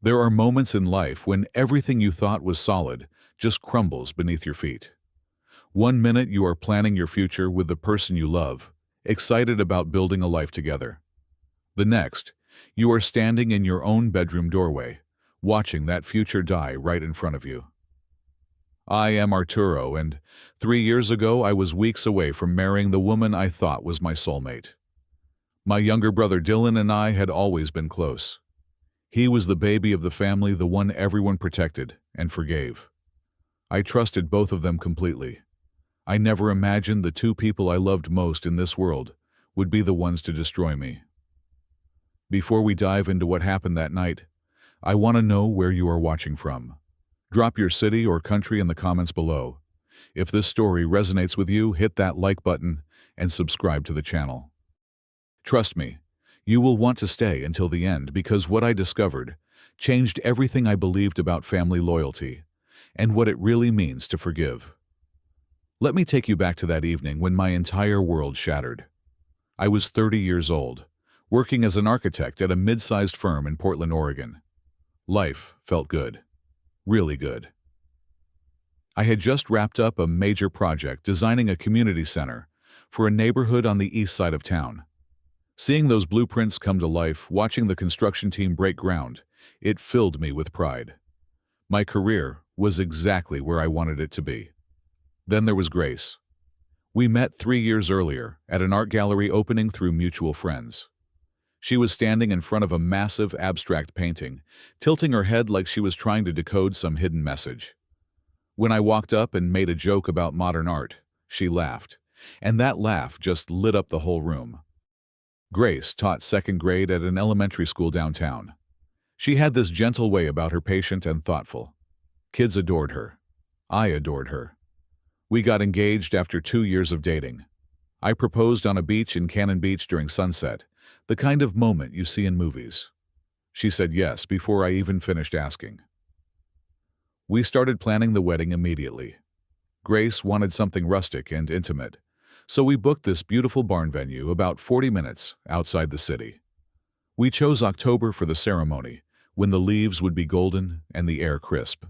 There are moments in life when everything you thought was solid just crumbles beneath your feet. One minute you are planning your future with the person you love, excited about building a life together. The next, you are standing in your own bedroom doorway, watching that future die right in front of you. I am Arturo, and 3 years ago I was weeks away from marrying the woman I thought was my soulmate. My younger brother Dylan and I had always been close. He was the baby of the family, the one everyone protected and forgave. I trusted both of them completely. I never imagined the two people I loved most in this world would be the ones to destroy me. Before we dive into what happened that night, I want to know where you are watching from. Drop your city or country in the comments below. If this story resonates with you, hit that like button and subscribe to the channel. Trust me, you will want to stay until the end because what I discovered changed everything I believed about family loyalty and what it really means to forgive. Let me take you back to that evening when my entire world shattered. I was 30 years old, working as an architect at a mid-sized firm in Portland, Oregon. Life felt good. Really good. I had just wrapped up a major project designing a community center for a neighborhood on the east side of town. Seeing those blueprints come to life, watching the construction team break ground, it filled me with pride. My career was exactly where I wanted it to be. Then there was Grace. We met 3 years earlier at an art gallery opening through mutual friends. She was standing in front of a massive abstract painting, tilting her head like she was trying to decode some hidden message. When I walked up and made a joke about modern art, she laughed, and that laugh just lit up the whole room. Grace taught second grade at an elementary school downtown. She had this gentle way about her, patient and thoughtful. Kids adored her. I adored her. We got engaged after 2 years of dating. I proposed on a beach in Cannon Beach during sunset, the kind of moment you see in movies. She said yes before I even finished asking. We started planning the wedding immediately. Grace wanted something rustic and intimate, so we booked this beautiful barn venue about 40 minutes outside the city. We chose October for the ceremony, when the leaves would be golden and the air crisp.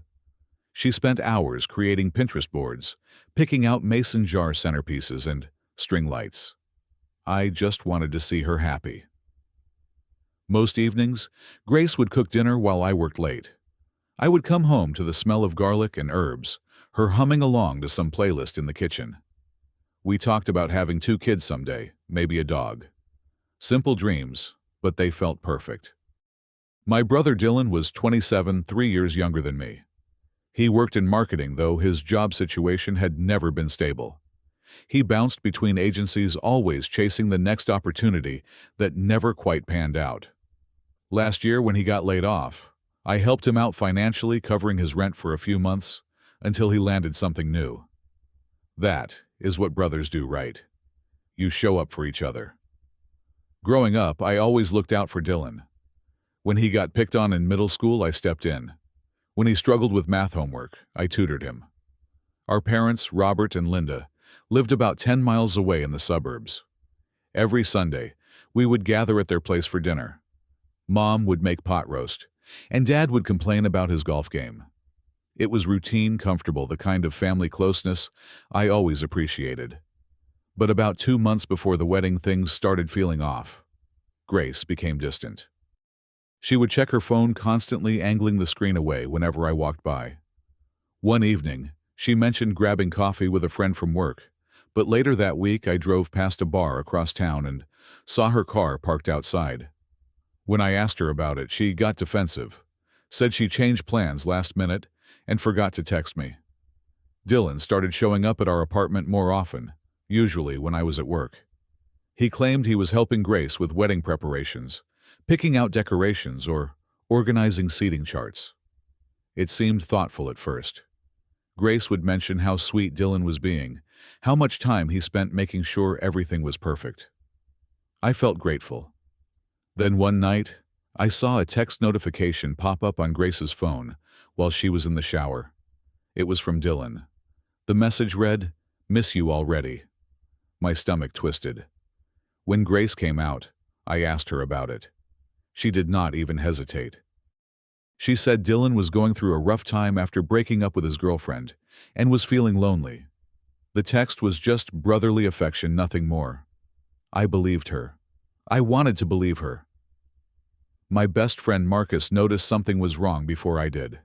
She spent hours creating Pinterest boards, picking out mason jar centerpieces and string lights. I just wanted to see her happy. Most evenings, Grace would cook dinner while I worked late. I would come home to the smell of garlic and herbs, her humming along to some playlist in the kitchen. We talked about having 2 kids someday, maybe a dog. Simple dreams, but they felt perfect. My brother Dylan was 27, 3 years younger than me. He worked in marketing, though his job situation had never been stable. He bounced between agencies, always chasing the next opportunity that never quite panned out. Last year, when he got laid off, I helped him out financially, covering his rent for a few months until he landed something new. That is what brothers do, right? You show up for each other. Growing up, I always looked out for Dylan. When he got picked on in middle school, I stepped in. When he struggled with math homework, I tutored him. Our parents, Robert and Linda, lived about 10 miles away in the suburbs. Every Sunday, we would gather at their place for dinner. Mom would make pot roast, and Dad would complain about his golf game. It was routine, comfortable, the kind of family closeness I always appreciated. But about 2 months before the wedding, things started feeling off. Grace became distant. She would check her phone, constantly angling the screen away whenever I walked by. One evening, she mentioned grabbing coffee with a friend from work, but later that week I drove past a bar across town and saw her car parked outside. When I asked her about it, she got defensive, said she changed plans last minute and forgot to text me. Dylan started showing up at our apartment more often, usually when I was at work. He claimed he was helping Grace with wedding preparations, picking out decorations or organizing seating charts. It seemed thoughtful at first. Grace would mention how sweet Dylan was being, how much time he spent making sure everything was perfect. I felt grateful. Then one night, I saw a text notification pop up on Grace's phone while she was in the shower. It was from Dylan. The message read, "Miss you already." My stomach twisted. When Grace came out, I asked her about it. She did not even hesitate. She said Dylan was going through a rough time after breaking up with his girlfriend and was feeling lonely. The text was just brotherly affection, nothing more. I believed her. I wanted to believe her. My best friend Marcus noticed something was wrong before I did.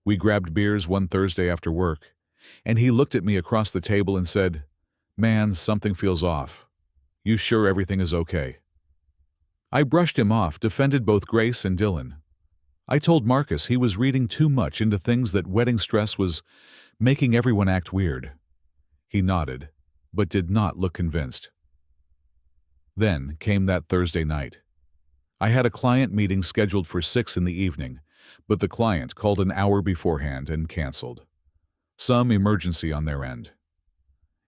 We grabbed beers one Thursday after work, and he looked at me across the table and said, "Man, something feels off. You sure everything is okay?" I brushed him off, defended both Grace and Dylan. I told Marcus he was reading too much into things, that wedding stress was making everyone act weird. He nodded, but did not look convinced. Then came that Thursday night. I had a client meeting scheduled for 6 in the evening, but the client called an hour beforehand and canceled. Some emergency on their end.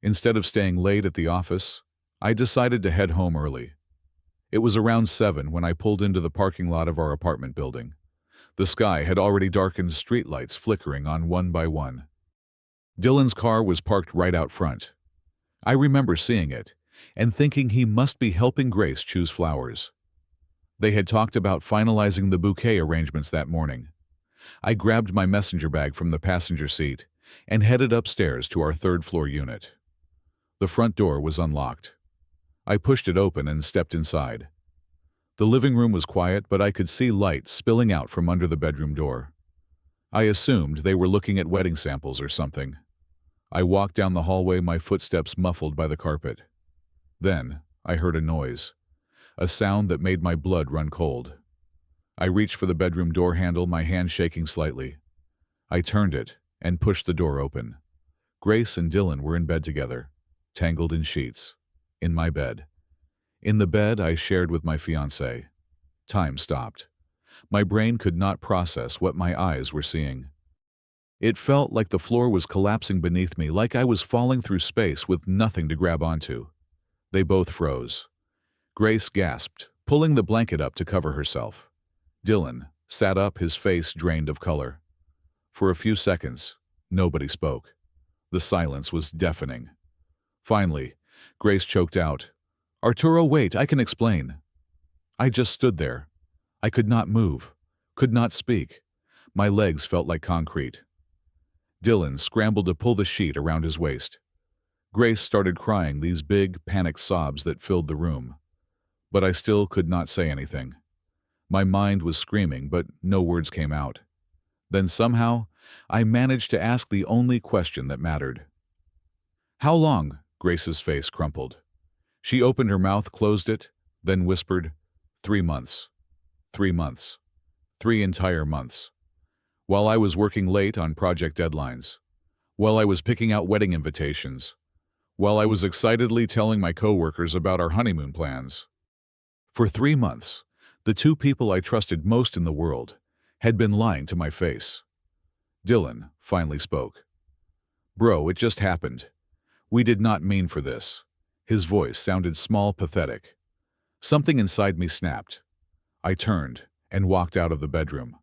Instead of staying late at the office, I decided to head home early. It was around 7 when I pulled into the parking lot of our apartment building. The sky had already darkened, streetlights flickering on one by one. Dylan's car was parked right out front. I remember seeing it and thinking he must be helping Grace choose flowers. They had talked about finalizing the bouquet arrangements that morning. I grabbed my messenger bag from the passenger seat and headed upstairs to our third-floor unit. The front door was unlocked. I pushed it open and stepped inside. The living room was quiet, but I could see light spilling out from under the bedroom door. I assumed they were looking at wedding samples or something. I walked down the hallway, my footsteps muffled by the carpet. Then I heard a noise, a sound that made my blood run cold. I reached for the bedroom door handle, my hand shaking slightly. I turned it and pushed the door open. Grace and Dylan were in bed together, tangled in sheets. In my bed. In the bed I shared with my fiancée. Time stopped. My brain could not process what my eyes were seeing. It felt like the floor was collapsing beneath me, like I was falling through space with nothing to grab onto. They both froze. Grace gasped, pulling the blanket up to cover herself. Dylan sat up, his face drained of color. For a few seconds, nobody spoke. The silence was deafening. Finally, Grace choked out, "Arturo, wait, I can explain." I just stood there. I could not move, could not speak. My legs felt like concrete. Dylan scrambled to pull the sheet around his waist. Grace started crying, these big, panicked sobs that filled the room. But I still could not say anything. My mind was screaming, but no words came out. Then somehow, I managed to ask the only question that mattered. "How long?" Grace's face crumpled. She opened her mouth, closed it, then whispered, 3 months. 3 months. 3 entire months. While I was working late on project deadlines. While I was picking out wedding invitations. While I was excitedly telling my coworkers about our honeymoon plans. For 3 months, the two people I trusted most in the world had been lying to my face. Dylan finally spoke. "Bro, it just happened. We did not mean for this." His voice sounded small, pathetic. Something inside me snapped. I turned and walked out of the bedroom.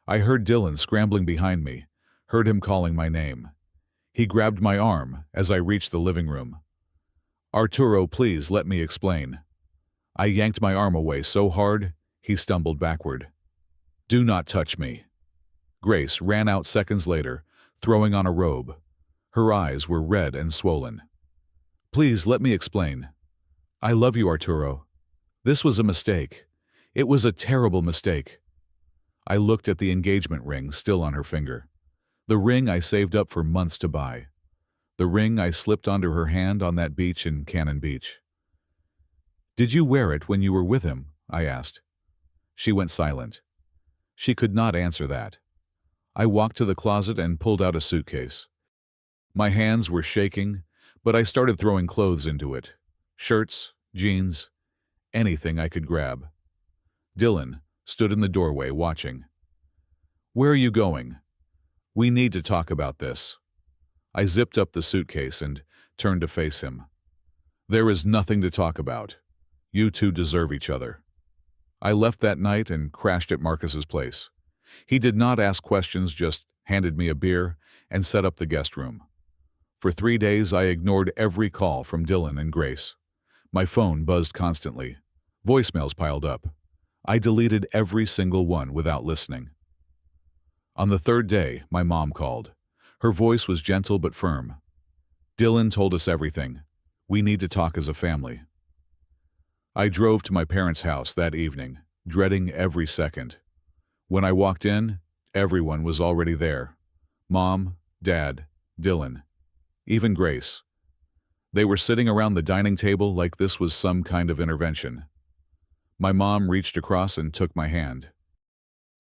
I heard Dylan scrambling behind me, heard him calling my name. He grabbed my arm as I reached the living room. "Arturo, please let me explain." I yanked my arm away so hard, he stumbled backward. "Do not touch me." Grace ran out seconds later, throwing on a robe. Her eyes were red and swollen. "Please let me explain. I love you, Arturo. This was a mistake. It was a terrible mistake." I looked at the engagement ring still on her finger. The ring I saved up for months to buy. The ring I slipped onto her hand on that beach in Cannon Beach. "Did you wear it when you were with him?" I asked. She went silent. She could not answer that. I walked to the closet and pulled out a suitcase. My hands were shaking, but I started throwing clothes into it. Shirts, jeans, anything I could grab. Dylan stood in the doorway watching. "Where are you going? We need to talk about this." I zipped up the suitcase and turned to face him. "There is nothing to talk about. You two deserve each other." I left that night and crashed at Marcus's place. He did not ask questions, just handed me a beer and set up the guest room. For 3 days, I ignored every call from Dylan and Grace. My phone buzzed constantly. Voicemails piled up. I deleted every single one without listening. On the third day, my mom called. Her voice was gentle but firm. "Dylan told us everything. We need to talk as a family." I drove to my parents' house that evening, dreading every second. When I walked in, everyone was already there. Mom, Dad, Dylan, even Grace. They were sitting around the dining table like this was some kind of intervention. My mom reached across and took my hand.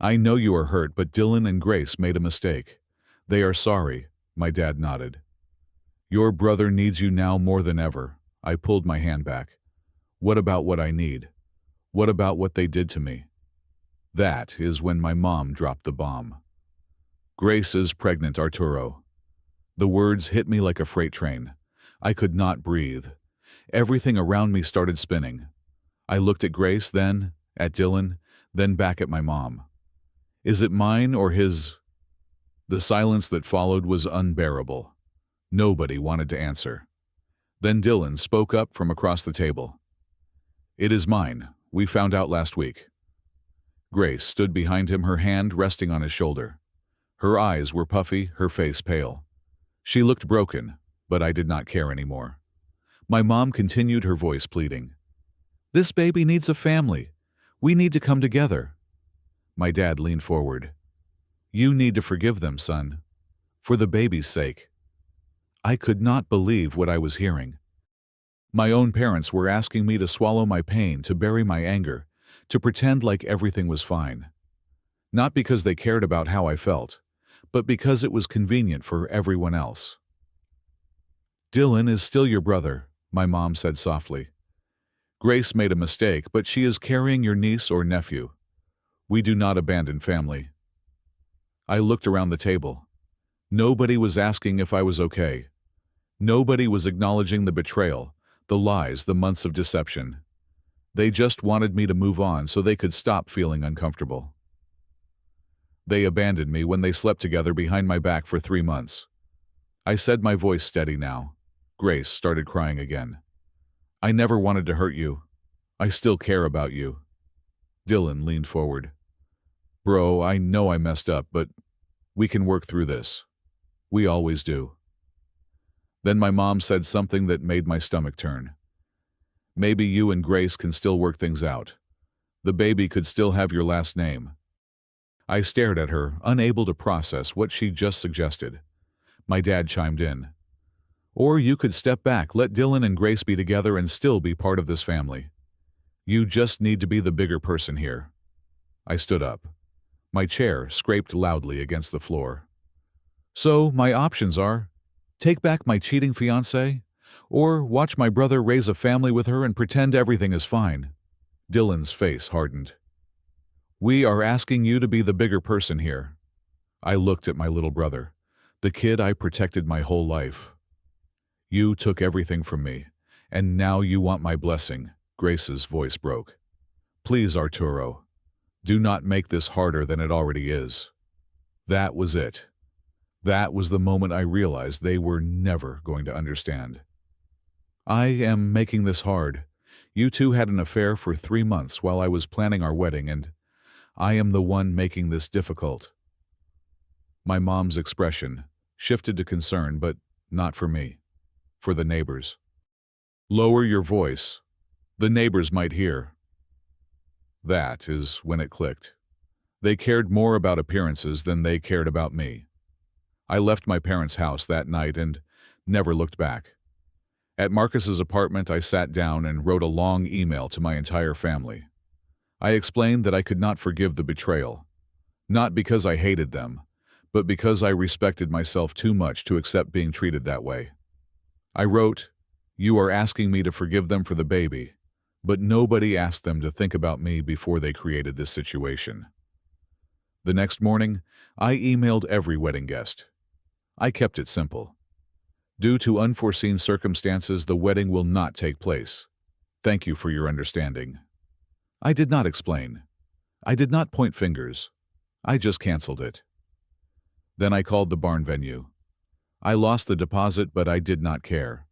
"I know you are hurt, but Dylan and Grace made a mistake. They are sorry," my dad nodded. "Your brother needs you now more than ever." I pulled my hand back. "What about what I need? What about what they did to me?" That is when my mom dropped the bomb. "Grace is pregnant, Arturo." The words hit me like a freight train. I could not breathe. Everything around me started spinning. I looked at Grace, then at Dylan, then back at my mom. Is it mine or his? The silence that followed was unbearable. Nobody wanted to answer. Then Dylan spoke up from across the table. "It is mine. We found out last week." Grace stood behind him, her hand resting on his shoulder. Her eyes were puffy, her face pale. She looked broken, but I did not care anymore. My mom continued, her voice pleading. "This baby needs a family. We need to come together." My dad leaned forward. "You need to forgive them, son. For the baby's sake." I could not believe what I was hearing. My own parents were asking me to swallow my pain, to bury my anger, to pretend like everything was fine. Not because they cared about how I felt, but because it was convenient for everyone else. "Dylan is still your brother," my mom said softly. "Grace made a mistake, but she is carrying your niece or nephew. We do not abandon family." I looked around the table. Nobody was asking if I was okay. Nobody was acknowledging the betrayal, the lies, the months of deception. They just wanted me to move on so they could stop feeling uncomfortable. They abandoned me when they slept together behind my back for 3 months. I said, my voice steady now. Grace started crying again. "I never wanted to hurt you. I still care about you." Dylan leaned forward. "Bro, I know I messed up, but we can work through this. We always do." Then my mom said something that made my stomach turn. "Maybe you and Grace can still work things out. The baby could still have your last name." I stared at her, unable to process what she just suggested. My dad chimed in. "Or you could step back, let Dylan and Grace be together and still be part of this family. You just need to be the bigger person here." I stood up. My chair scraped loudly against the floor. "So my options are, take back my cheating fiancé, or watch my brother raise a family with her and pretend everything is fine." Dylan's face hardened. "We are asking you to be the bigger person here." I looked at my little brother, the kid I protected my whole life. "You took everything from me, and now you want my blessing." Grace's voice broke. "Please, Arturo, do not make this harder than it already is." That was it. That was the moment I realized they were never going to understand. "I am making this hard. You two had an affair for 3 months while I was planning our wedding, and I am the one making this difficult." My mom's expression shifted to concern, but not for me. For the neighbors. "Lower your voice. The neighbors might hear." That is when it clicked. They cared more about appearances than they cared about me. I left my parents' house that night and never looked back. At Marcus's apartment, I sat down and wrote a long email to my entire family. I explained that I could not forgive the betrayal, not because I hated them, but because I respected myself too much to accept being treated that way. I wrote, "You are asking me to forgive them for the baby, but nobody asked them to think about me before they created this situation." The next morning, I emailed every wedding guest. I kept it simple. "Due to unforeseen circumstances, the wedding will not take place. Thank you for your understanding." I did not explain. I did not point fingers. I just canceled it. Then I called the barn venue. I lost the deposit, but I did not care.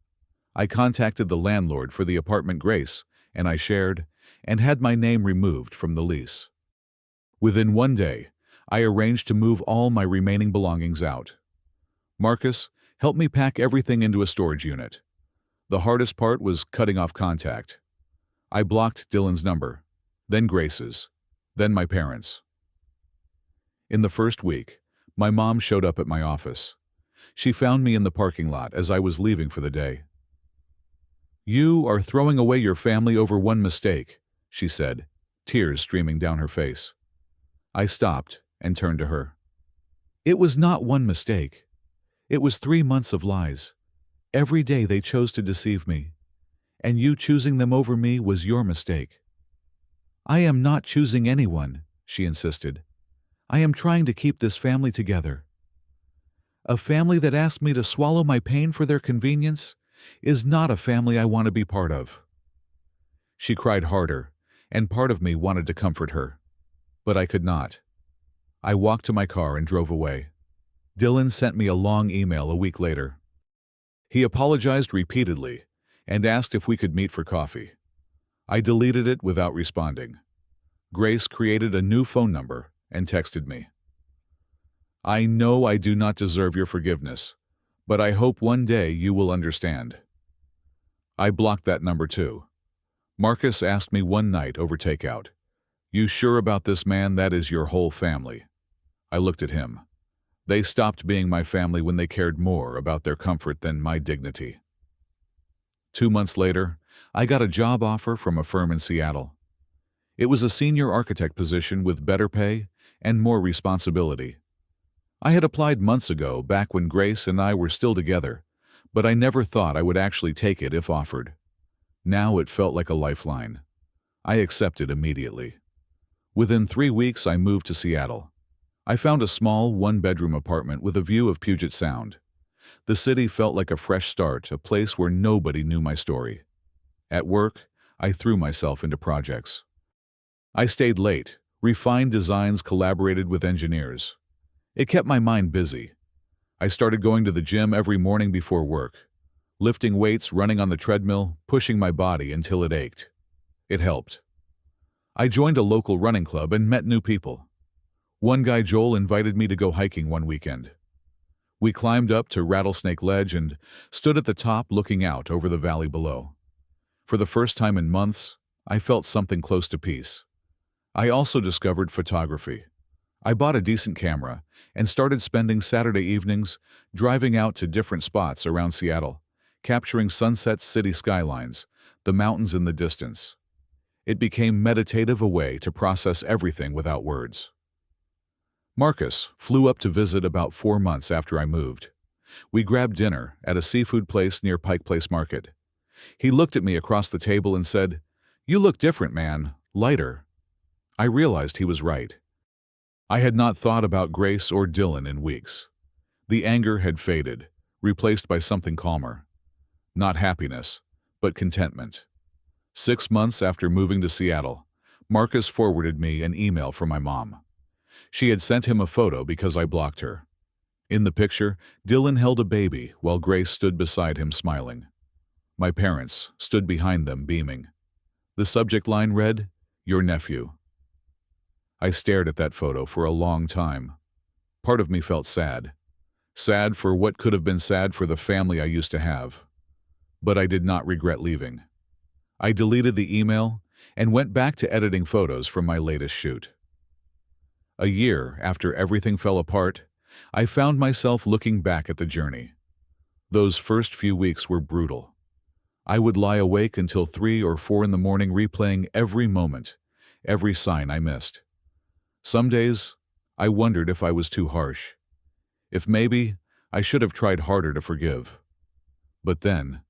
I contacted the landlord for the apartment, Grace, and I shared and had my name removed from the lease. Within 1 day, I arranged to move all my remaining belongings out. Marcus helped me pack everything into a storage unit. The hardest part was cutting off contact. I blocked Dylan's number, then Grace's, then my parents'. In the first week, my mom showed up at my office. She found me in the parking lot as I was leaving for the day. "You are throwing away your family over one mistake," she said, tears streaming down her face. I stopped and turned to her. "It was not one mistake. It was 3 months of lies. Every day they chose to deceive me, and you choosing them over me was your mistake." "I am not choosing anyone," she insisted. "I am trying to keep this family together. A family that asked me to swallow my pain for their convenience is not a family I want to be part of." She cried harder, and part of me wanted to comfort her. But I could not. I walked to my car and drove away. Dylan sent me a long email a week later. He apologized repeatedly and asked if we could meet for coffee. I deleted it without responding. Grace created a new phone number and texted me. "I know I do not deserve your forgiveness, but I hope one day you will understand." I blocked that number too. Marcus asked me one night over takeout, "You sure about this, man? That is your whole family." I looked at him. They stopped being my family when they cared more about their comfort than my dignity. 2 months later, I got a job offer from a firm in Seattle. It was a senior architect position with better pay and more responsibility. I had applied months ago, back when Grace and I were still together, but I never thought I would actually take it if offered. Now it felt like a lifeline. I accepted immediately. Within 3 weeks, I moved to Seattle. I found a small, one-bedroom apartment with a view of Puget Sound. The city felt like a fresh start, a place where nobody knew my story. At work, I threw myself into projects. I stayed late, refined designs, collaborated with engineers. It kept my mind busy. I started going to the gym every morning before work, lifting weights, running on the treadmill, pushing my body until it ached. It helped. I joined a local running club and met new people. One guy, Joel, invited me to go hiking one weekend. We climbed up to Rattlesnake Ledge and stood at the top looking out over the valley below. For the first time in months, I felt something close to peace. I also discovered photography. I bought a decent camera and started spending Saturday evenings driving out to different spots around Seattle, capturing sunsets, city skylines, the mountains in the distance. It became meditative, a way to process everything without words. Marcus flew up to visit about 4 months after I moved. We grabbed dinner at a seafood place near Pike Place Market. He looked at me across the table and said, "You look different, man, lighter." I realized he was right. I had not thought about Grace or Dylan in weeks. The anger had faded, replaced by something calmer. Not happiness, but contentment. 6 months after moving to Seattle, Marcus forwarded me an email from my mom. She had sent him a photo because I blocked her. In the picture, Dylan held a baby while Grace stood beside him smiling. My parents stood behind them beaming. The subject line read, "Your nephew." I stared at that photo for a long time. Part of me felt sad. Sad for what could have been sad for the family I used to have. But I did not regret leaving. I deleted the email and went back to editing photos from my latest shoot. A year after everything fell apart, I found myself looking back at the journey. Those first few weeks were brutal. I would lie awake until 3 or 4 in the morning replaying every moment, every sign I missed. Some days, I wondered if I was too harsh, if maybe I should have tried harder to forgive. But then,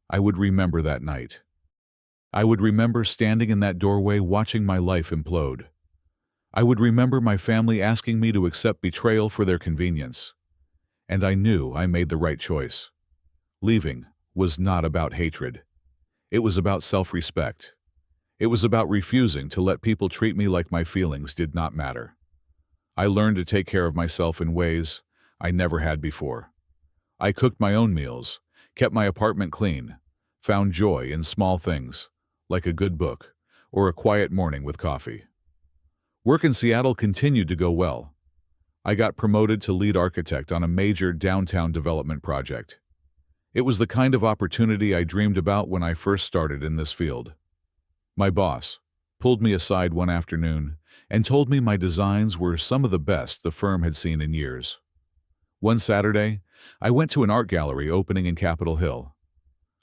I would remember that night. I would remember standing in that doorway watching my life implode. I would remember my family asking me to accept betrayal for their convenience. And I knew I made the right choice. Leaving was not about hatred. It was about self-respect. It was about refusing to let people treat me like my feelings did not matter. I learned to take care of myself in ways I never had before. I cooked my own meals, kept my apartment clean, found joy in small things, like a good book or a quiet morning with coffee. Work in Seattle continued to go well. I got promoted to lead architect on a major downtown development project. It was the kind of opportunity I dreamed about when I first started in this field. My boss pulled me aside one afternoon and told me my designs were some of the best the firm had seen in years. One Saturday, I went to an art gallery opening in Capitol Hill.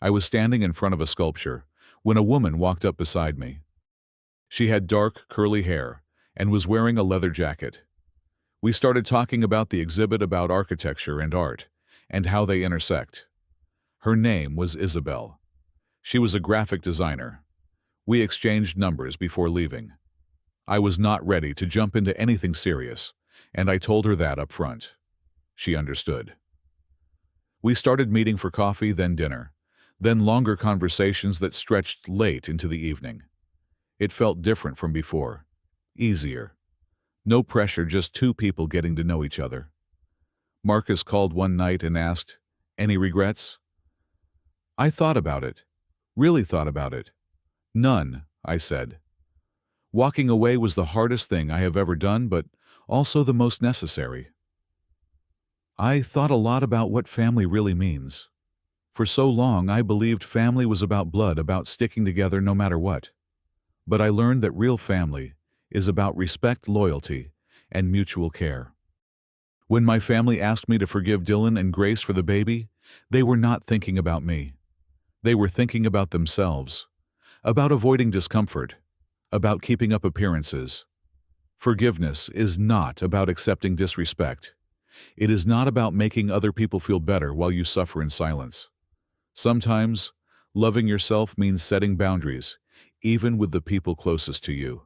I was standing in front of a sculpture when a woman walked up beside me. She had dark, curly hair and was wearing a leather jacket. We started talking about the exhibit, about architecture and art, and how they intersect. Her name was Isabel. She was a graphic designer. We exchanged numbers before leaving. I was not ready to jump into anything serious, and I told her that up front. She understood. We started meeting for coffee, then dinner, then longer conversations that stretched late into the evening. It felt different from before. Easier. No pressure, just two people getting to know each other. Marcus called one night and asked, "Any regrets?" I thought about it. Really thought about it. "None," I said. Walking away was the hardest thing I have ever done, but also the most necessary. I thought a lot about what family really means. For so long, I believed family was about blood, about sticking together no matter what. But I learned that real family is about respect, loyalty, and mutual care. When my family asked me to forgive Dylan and Grace for the baby, they were not thinking about me. They were thinking about themselves, about avoiding discomfort, about keeping up appearances. Forgiveness is not about accepting disrespect. It is not about making other people feel better while you suffer in silence. Sometimes, loving yourself means setting boundaries, even with the people closest to you.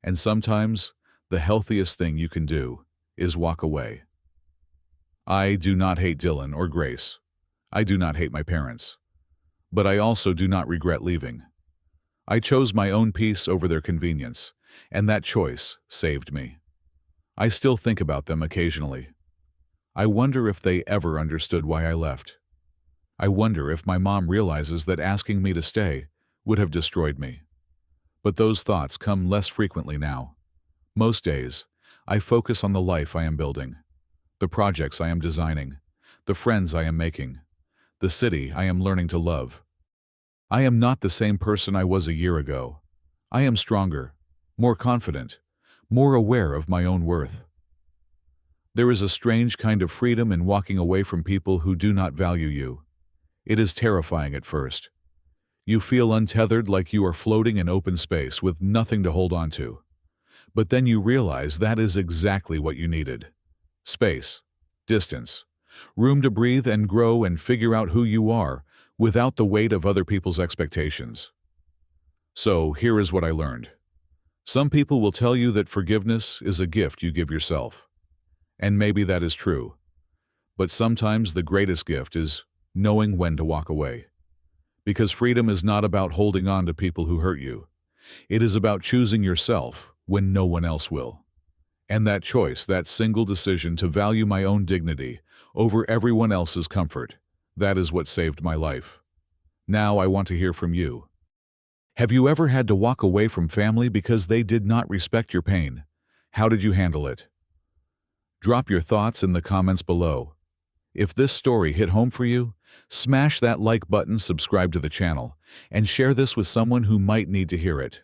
And sometimes, the healthiest thing you can do is walk away. I do not hate Dylan or Grace. I do not hate my parents. But I also do not regret leaving. I chose my own peace over their convenience, and that choice saved me. I still think about them occasionally. I wonder if they ever understood why I left. I wonder if my mom realizes that asking me to stay would have destroyed me. But those thoughts come less frequently now. Most days, I focus on the life I am building, the projects I am designing, the friends I am making, the city I am learning to love. I am not the same person I was a year ago. I am stronger, more confident, more aware of my own worth. There is a strange kind of freedom in walking away from people who do not value you. It is terrifying at first. You feel untethered, like you are floating in open space with nothing to hold on to. But then you realize that is exactly what you needed. Space, distance, room to breathe and grow and figure out who you are without the weight of other people's expectations. So here is what I learned. Some people will tell you that forgiveness is a gift you give yourself. And maybe that is true. But sometimes the greatest gift is knowing when to walk away. Because freedom is not about holding on to people who hurt you. It is about choosing yourself when no one else will. And that choice, that single decision to value my own dignity over everyone else's comfort, that is what saved my life. Now I want to hear from you. Have you ever had to walk away from family because they did not respect your pain? How did you handle it? Drop your thoughts in the comments below. If this story hit home for you, smash that like button, subscribe to the channel, and share this with someone who might need to hear it.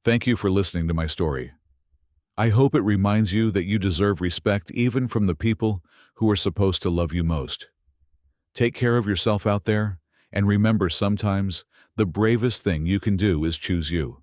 Thank you for listening to my story. I hope it reminds you that you deserve respect even from the people who are supposed to love you most. Take care of yourself out there, and remember, sometimes the bravest thing you can do is choose you.